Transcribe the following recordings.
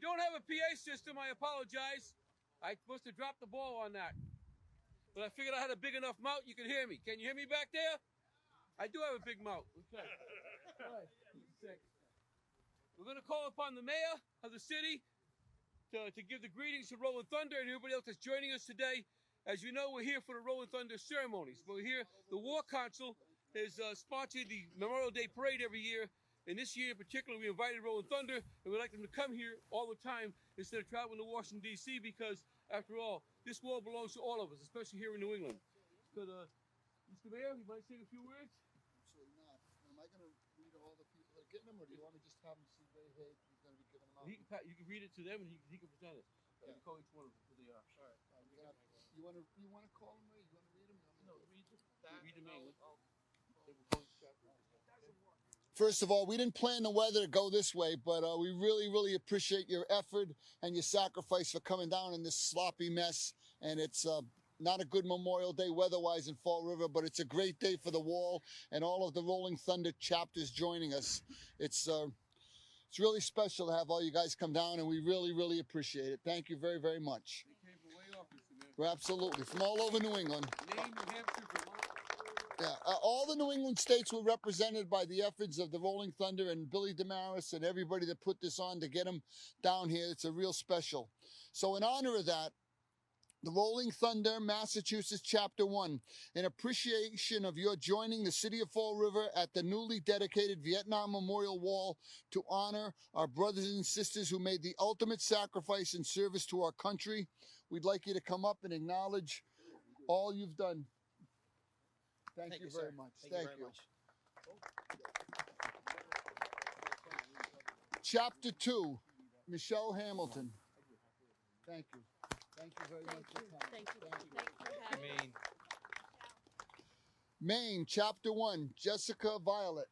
don't have a PA system, I apologize. I must have dropped the ball on that. But I figured I had a big enough mouth you could hear me. Can you hear me back there? I do have a big mouth. Okay. All right. We're going to call upon the mayor of the city to give the greetings to Rolling Thunder and everybody else that's joining us today. As you know, we're here for the Rolling Thunder ceremonies. We're here. The War Council is sponsoring the Memorial Day Parade every year. And this year in particular, we invited Rolling Thunder, and we'd like them to come here all the time instead of traveling to Washington, D.C., because, after all, this wall belongs to all of us, especially here in New England. But, Mr. Mayor, you might say a few words? Absolutely not. Am I going to read all the people that are getting them, or do you want me to just have them see Ray Haig, who's going to be giving them out? You can read it to them, and he can present it. Yeah. You call each one of them who they are. All right. You want to call them, Ray? You want to read them? No, read them in. First of all, we didn't plan the weather to go this way, but we really, really appreciate your effort and your sacrifice for coming down in this sloppy mess. And it's not a good Memorial Day weather-wise in Fall River, but it's a great day for the wall and all of the Rolling Thunder chapters joining us. It's really special to have all you guys come down, and we really, really appreciate it. Thank you very, very much. They came from way off, Mr. Mayor. We're absolutely from all over New England. Maine, New Hampshire, Vermont. Yeah, all the New England states were represented by the efforts of the Rolling Thunder and Billy Damaris and everybody that put this on to get them down here. It's a real special. So in honor of that, the Rolling Thunder, Massachusetts, Chapter 1, in appreciation of your joining the city of Fall River at the newly dedicated Vietnam Memorial Wall to honor our brothers and sisters who made the ultimate sacrifice in service to our country, we'd like you to come up and acknowledge all you've done. Thank you very much. Thank you. Chapter 2, Michelle Hamilton. Thank you. Thank you very much for coming. Thank you. Thank you for having me. Maine, Chapter 1, Jessica Violet.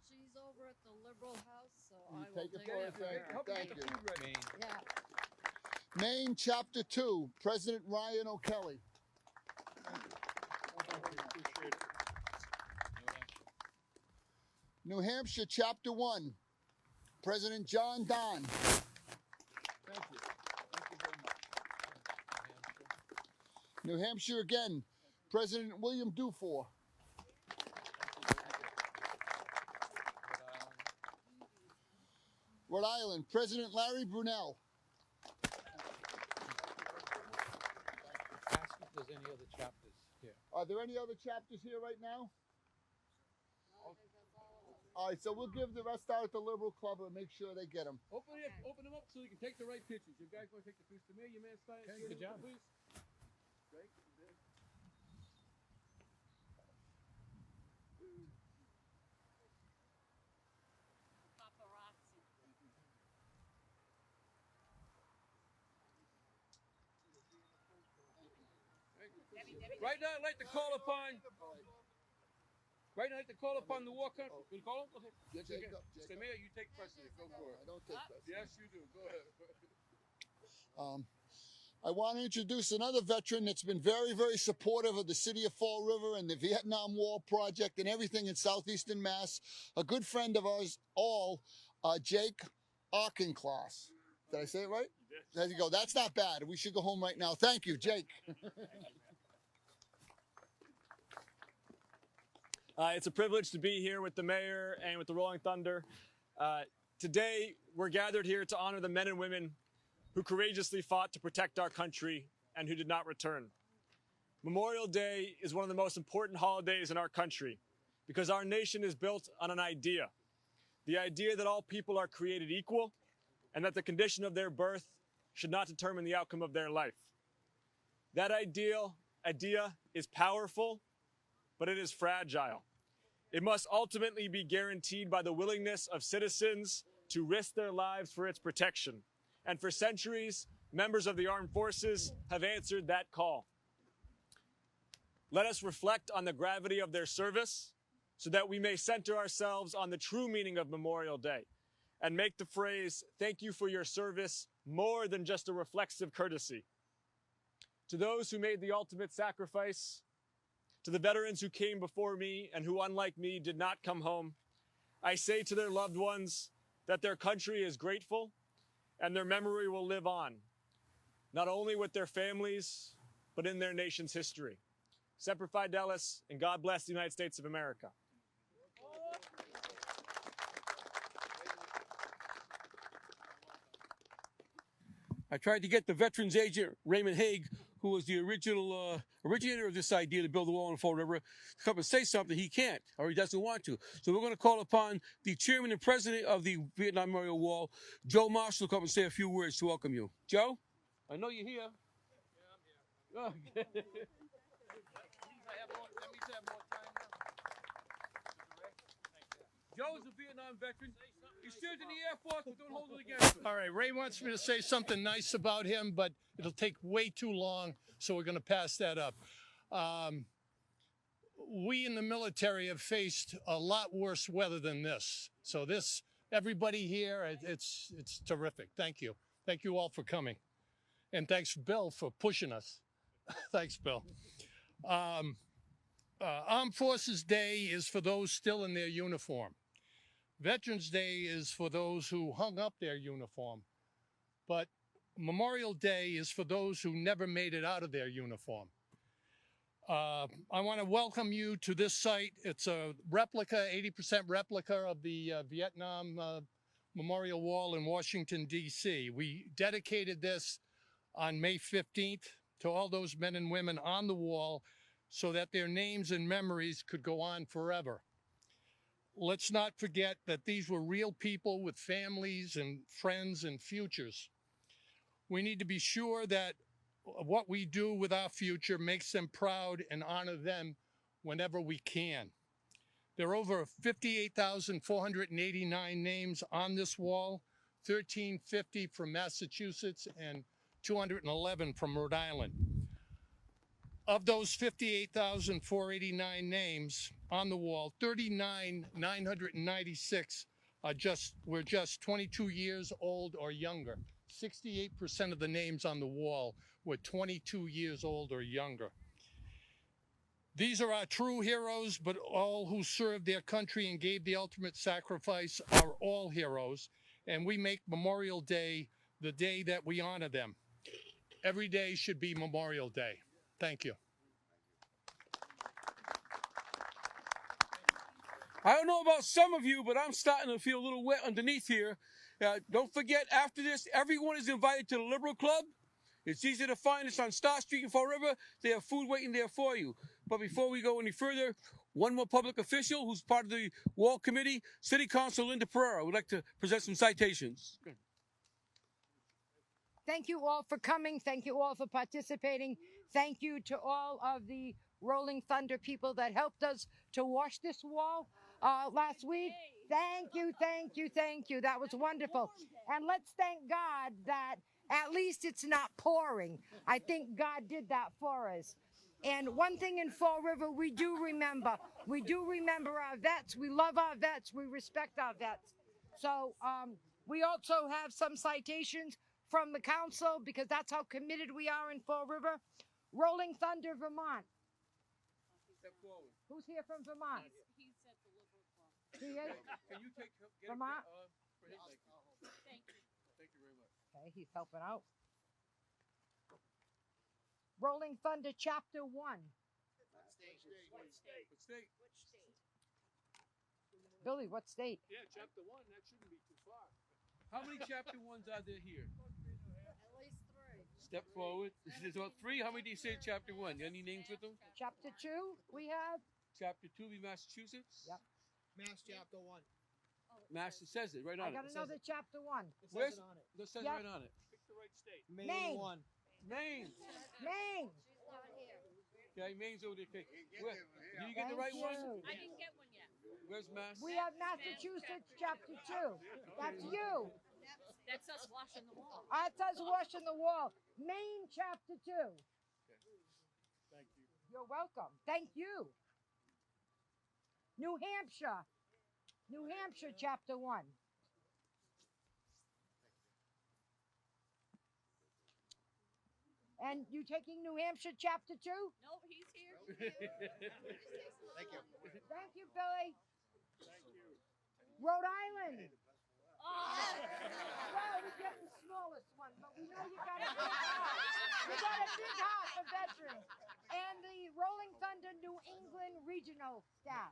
She's over at the Liberal House, so I will take it for her. Thank you. Yeah. Maine, Chapter 2, President Ryan O'Kelly. New Hampshire, Chapter 1, President John Don. Thank you. Thank you very much. New Hampshire again, President William Dufour. Rhode Island, President Larry Brunel. Ask if there's any other chapters here. Are there any other chapters here right now? All right, so we'll give the rest out at the Liberal Club and make sure they get them. Open them up so you can take the right pictures. You guys want to take the picture? Mayor, your man style. Okay, good job. Please. Great. Right now, I'd like to call upon. Right now, I'd like to call upon the War Council. Can you call him? Okay. Yes, you can. Mr. Mayor, you take precedent. Go for it. I don't take precedent. Yes, you do. Go ahead. I want to introduce another veteran that's been very, very supportive of the city of Fall River and the Vietnam Wall project and everything in southeastern Mass. A good friend of ours all, Jake Auchincloss. Did I say it right? You did. There you go. That's not bad. We should go home right now. Thank you, Jake. It's a privilege to be here with the mayor and with the Rolling Thunder. Today, we're gathered here to honor the men and women who courageously fought to protect our country and who did not return. Memorial Day is one of the most important holidays in our country because our nation is built on an idea, the idea that all people are created equal and that the condition of their birth should not determine the outcome of their life. That idea is powerful, but it is fragile. It must ultimately be guaranteed by the willingness of citizens to risk their lives for its protection. And for centuries, members of the armed forces have answered that call. Let us reflect on the gravity of their service so that we may center ourselves on the true meaning of Memorial Day and make the phrase, "Thank you for your service," more than just a reflexive courtesy. To those who made the ultimate sacrifice, to the veterans who came before me and who, unlike me, did not come home, I say to their loved ones, that their country is grateful and their memory will live on, not only with their families, but in their nation's history. Semper Fidelis, and God bless the United States of America. I tried to get the veterans agent, Raymond Haig, who was the original originator of this idea to build a wall in Fall River, to come and say something. He can't, or he doesn't want to. So we're going to call upon the chairman and president of the Vietnam Memorial Wall, Joe Marshall, to come and say a few words to welcome you. Joe, I know you're here. Yeah, I'm here. Okay. Joe's a Vietnam veteran. He served in the Air Force, but don't hold it against him. All right, Ray wants me to say something nice about him, but it'll take way too long, so we're going to pass that up. We in the military have faced a lot worse weather than this. So this, everybody here, it's terrific. Thank you. Thank you all for coming. And thanks, Bill, for pushing us. Thanks, Bill. Armed Forces Day is for those still in their uniform. Veterans Day is for those who hung up their uniform. But Memorial Day is for those who never made it out of their uniform. I want to welcome you to this site. It's a replica, 80% replica of the Vietnam Memorial Wall in Washington, D.C. We dedicated this on May 15th to all those men and women on the wall so that their names and memories could go on forever. Let's not forget that these were real people with families and friends and futures. We need to be sure that what we do with our future makes them proud and honor them whenever we can. There are over 58,489 names on this wall, 1,350 from Massachusetts and 211 from Rhode Island. Of those 58,489 names on the wall, 39,996 were just 22 years old or younger. 68% of the names on the wall were 22 years old or younger. These are our true heroes, but all who served their country and gave the ultimate sacrifice are all heroes, and we make Memorial Day the day that we honor them. Every day should be Memorial Day. Thank you. I don't know about some of you, but I'm starting to feel a little wet underneath here. Don't forget, after this, everyone is invited to the Liberal Club. It's easy to find us on Star Street in Fall River. They have food waiting there for you. But before we go any further, one more public official who's part of the Wall Committee, City Councilor Linda Pereira, would like to present some citations. Thank you all for coming. Thank you all for participating. Thank you to all of the Rolling Thunder people that helped us to wash this wall last week. Thank you, thank you, thank you. That was wonderful. And let's thank God that at least it's not pouring. I think God did that for us. And one thing in Fall River, we do remember our vets. We love our vets. We respect our vets. So we also have some citations from the council because that's how committed we are in Fall River. Rolling Thunder, Vermont. Step forward. Who's here from Vermont? He's at the Liberal Club. He is? Can you get Vermont? for his like, Thank you. Thank you very much. Okay, he's helping out. Rolling Thunder, Chapter 1. What state? Billy, what state? Yeah, chapter 1, that shouldn't be too far. How many chapter 1s are there here? At least 3. Step forward. There's about 3. How many do you say in chapter 1? Any names with them? Chapter 2, we have. Chapter 2 be Massachusetts? Yep. Mass Chapter 1. Mass, it says it right on I got it. another Chapter 1. It Where's- says it on it. It says Yep. right on it. Pick the right state. Maine. 1. Maine. Maine. She's not here. Okay, Maine's over there. Okay. Where, did you get the Thank right one? you. I didn't get one yet. Where's Mass? We have Massachusetts, Chapter 2. That's you. That's us washing the wall. That's us washing the wall. Maine, Chapter 2. Thank you. You're welcome. Thank you. New Hampshire. New Hampshire, Chapter 1. And you taking New Hampshire, Chapter 2? No, he's here. Thank you. Thank you, Billy. Rhode Island. Well, we get the smallest one, but we know you got a big heart. You got a big heart for veterans. And the Rolling Thunder New England regional staff.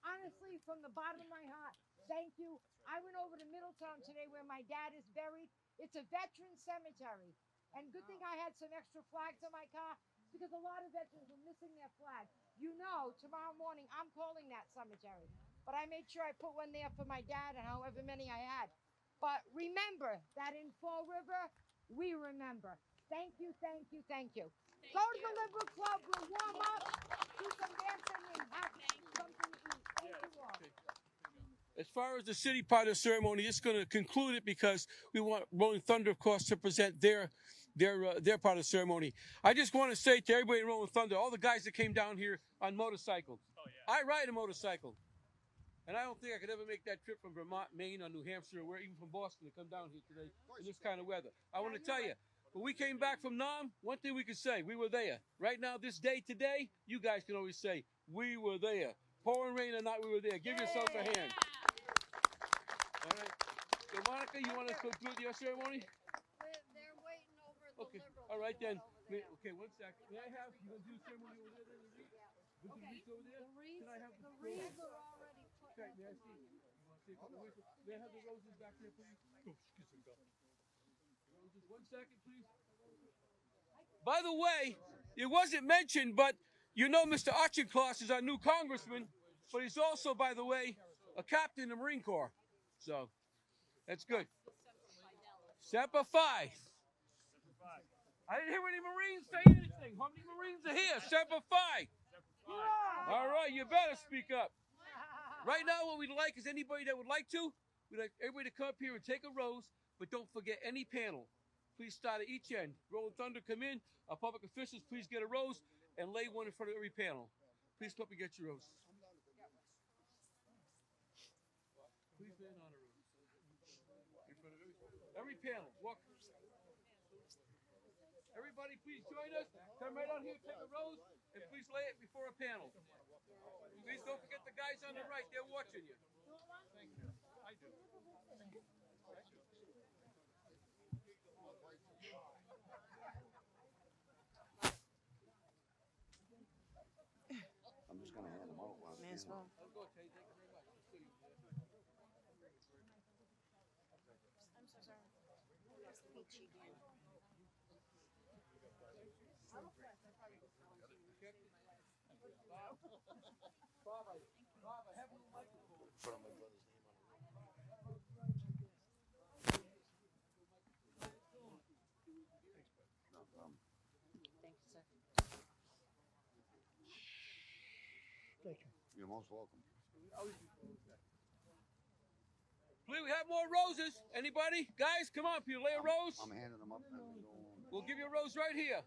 Honestly, from the bottom of my heart, thank you. I went over to Middletown today where my dad is buried. It's a veteran cemetery. And good thing I had some extra flags on my car because a lot of veterans were missing their flag. You know, tomorrow morning I'm calling that cemetery. But I made sure I put one there for my dad and however many I had. But remember that in Fall River, we remember. Thank you, thank you, thank you. Go to the Liberal Club, we'll warm up, do some dancing, and have something to eat. Thank you all. As far as the city part of the ceremony, it's going to conclude it because we want Rolling Thunder, of course, to present their part of the ceremony. I just want to say to everybody in Rolling Thunder, all the guys that came down here on motorcycles. I ride a motorcycle, and I don't think I could ever make that trip from Vermont, Maine, or New Hampshire, or even from Boston to come down here today in this kind of weather. I want to tell you, when we came back from Nam, one thing we could say, we were there. Right now, this day today, you guys can always say, we were there. Pouring rain or not, we were there. Give yourselves a hand. All right. So, Monica, you want us to do your ceremony? They're waiting over the Okay. Liberals. All right, then. Over there. Okay, one second. May I have, you going to do the ceremony over there, then the wreath? With the wreath over there? Can I have The wreaths are already put Okay, up. may I see? You want to see a couple of wreaths? May I have the roses back there, please? Roses. 1 second, please. By the way, it wasn't mentioned, but you know Mr. Auchincloss is our new congressman, but he's also, by the way, a captain in the Marine Corps. So, that's good. Semper Fi. I didn't hear any Marines say anything. How many Marines are here? Semper Fi. All right, you better speak up. Right now, what we'd like is anybody that would like to, we'd like everybody to come up here and take a rose, but don't forget any panel. Please start at each end. Rolling Thunder, come in. Our public officials, please get a rose and lay one in front of every panel. Please come up and get your rose. Please stand on a rose. In front of every panel. Walk. Everybody, please join us. Come right out here, take a rose, and please lay it before a panel. Please don't forget the guys on the right. They're watching you. Thank you. I do. I'm just gonna hand them out. May as well. I'll go, Tay. Thank you very much. Just so you know. I'm so sorry. That's peachy again. Bob, I have a microphone. Put on my brother's name on it. No problem. Thank you, sir. Thank you. You're most welcome. Please, we have more roses. Anybody? Guys, come on. Peter, lay a rose. I'm handing them up as we go on. We'll give you a rose right here.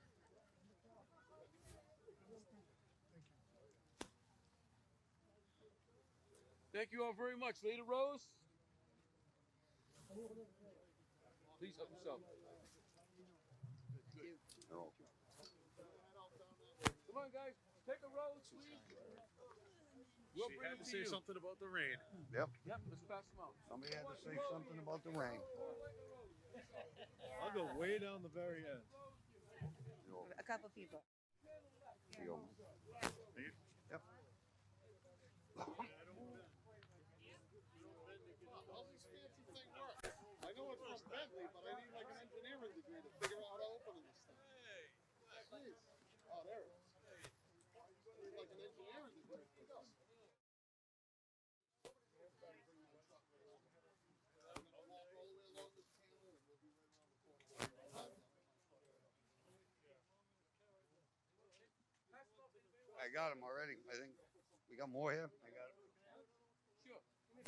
Thank you all very much. Lay the rose. Please help yourself. They're all- Come on, guys. Take a rose, please. We'll She bring had them to to say you. something about the rain. Yep. Yep, let's pass them out. Somebody had to say something about the rain. I'll go way down the very end. A couple people. You go. Yep. I know it's from Bentley, but I need like an engineering degree to figure out how to open this thing. Jeez. Oh, there it is. I need like an engineering degree. I got them already. I think we got more here. I got it. Sure. I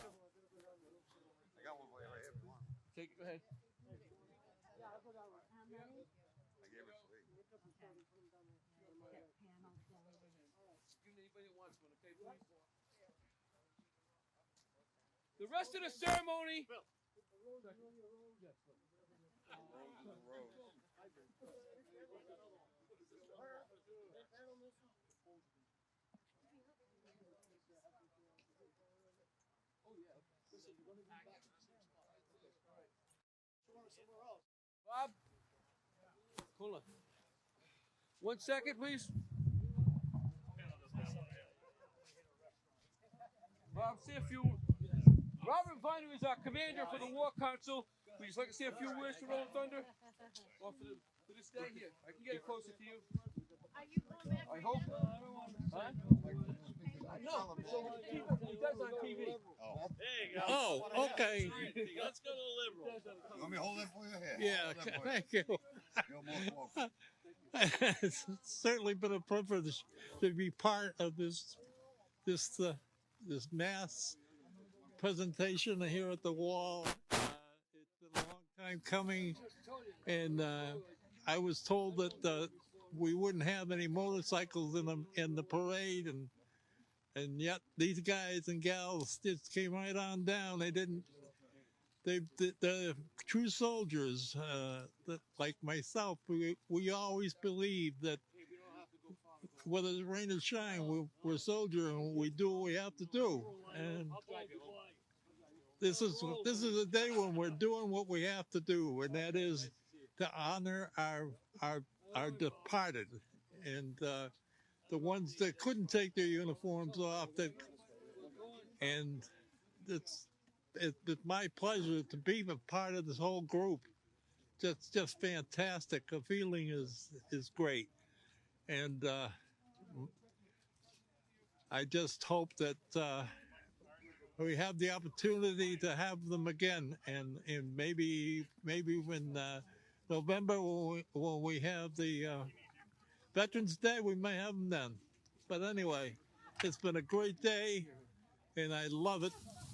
got one for you right here if you want. Take it. Go ahead. I gave it to Lee. Give anybody that wants one, okay, please? The rest of the ceremony. Bob, hold on. 1 second, please. Bob, see if you. Robert Viner is our commander for the War Council. Would you like to say a few words to Rolling Thunder? Or for this day here? I can get it closer to you. I hope. Huh? No, he does on TV. Oh. There you go. Oh, okay. Let's go to the liberal. You want me to hold that for you? Here. Yeah, Hold that for thank you. You're most welcome. It's certainly been a privilege to be part of this mass presentation here at the wall. It's been a long time coming, and I was told that we wouldn't have any motorcycles in the parade, and yet these guys and gals just came right on down. They're true soldiers, that, like myself. We always believe that whether it's rain or shine, we're soldiers and we do what we have to do. And this is a day when we're doing what we have to do, and that is to honor our departed, and the ones that couldn't take their uniforms off. And it's my pleasure to be a part of this whole group. Just fantastic. The feeling is great, and I just hope that we have the opportunity to have them again, and maybe when November when we have the Veterans Day, we may have them then. But anyway, it's been a great day, and I love it.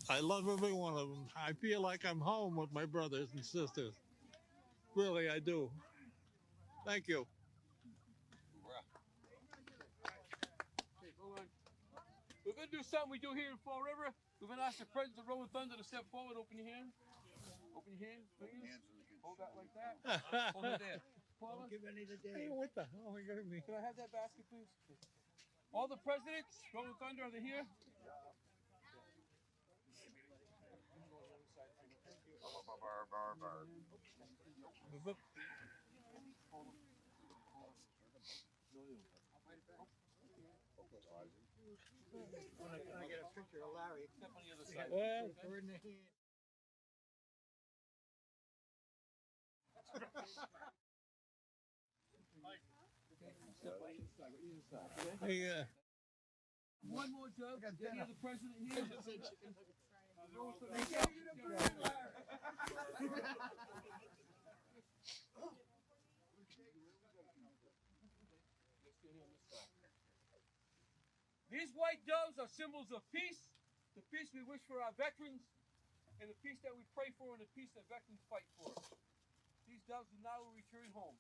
I love every one of them. I feel like I'm home with my brothers and sisters. Really, I do. Thank you. Okay, hold on. We're going to do something we do here in Fall River. We're going to ask the President of Rolling Thunder to step forward. Open your hand. Open your hand. Fingers. Hold that like that. Hold it there. Paula, Hey, what the hell are you gonna be? can I have that basket, please? All the presidents, Rolling Thunder, are they here? Can I get a picture of Larry? Step on the other side. Well, hey, One more joke. Any other president here? These white doves are symbols of peace, the peace we wish for our veterans, and the peace that we pray for, and the peace that veterans fight for. These doves will now return home.